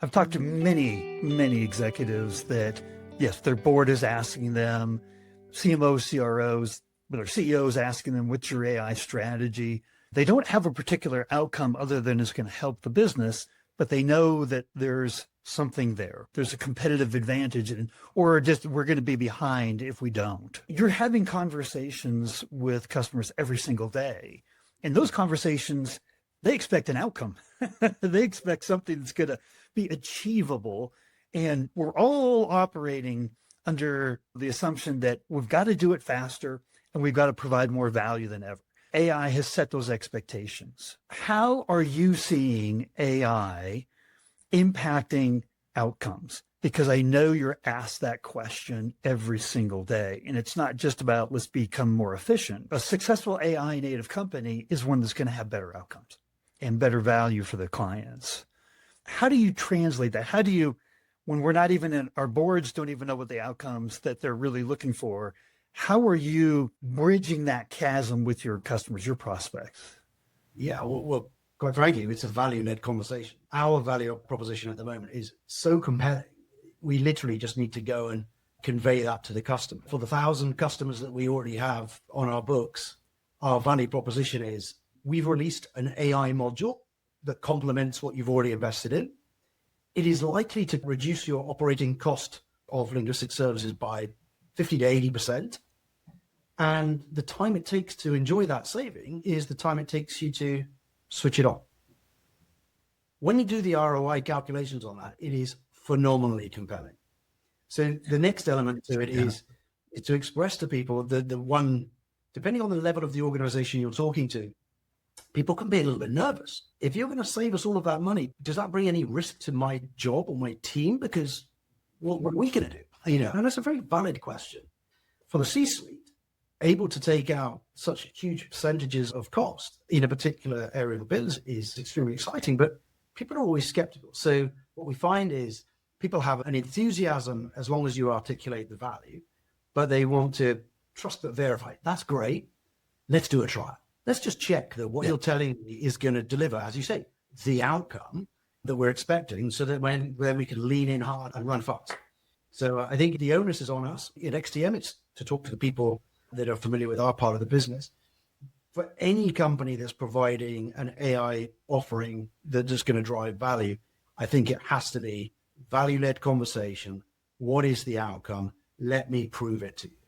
I've talked to many, many executives that, yes, their board is asking them, CMOs, CROs, their CEOs asking them, what's your AI strategy? They don't have a particular outcome other than it's going to help the business, but they know that there's something there. There's a competitive advantage, or just we're going to be behind if we don't. You're having conversations with customers every single day. And those conversations, they expect an outcome. They expect something that's going to be achievable. And we're all operating under the assumption that we've got to do it faster and we've got to provide more value than ever. AI has set those expectations. How are you seeing AI impacting outcomes? Because I know you're asked that question every single day. And it's not just about let's become more efficient. A successful AI native company is one that's going to have better outcomes and better value for the clients. How do you translate that? How do you, when we're not even in, our boards don't even know what the outcomes that they're really looking for, how are you bridging that chasm with your customers, your prospects? Yeah, well, quite frankly, it's a value-led conversation. Our value proposition at the moment is so compelling. We literally just need to go and convey that to the customer. For the 1,000 customers that we already have on our books, our value proposition is we've released an AI module that complements what you've already invested in. It is likely to reduce your operating cost of linguistic services by 50 to 80%. And the time it takes to enjoy that saving is the time it takes you to switch it on. When you do the ROI calculations on that, it is phenomenally compelling. So the next element to it is to express to people the one, depending on the level of the organization you're talking to, people can be a little bit nervous. If you're going to save us all of that money, does that bring any risk to my job or my team? because what are we going to do? And that's a very valid question. For the C-suite, able to take out such huge percentages of cost in a particular area of the business is extremely exciting, but people are always skeptical. So what we find is people have an enthusiasm as long as you articulate the value, but they want to trust but verify. That's great. Let's do a trial. Let's just check that what you're telling me is going to deliver, as you say, the outcome that we're expecting, so that when we can lean in hard and run fast. So I think the onus is on us at XTM. It's to talk to the people that are familiar with our part of the business. For any company that's providing an AI offering that's just going to drive value, I think it has to be value-led conversation. What is the outcome? Let me prove it to you.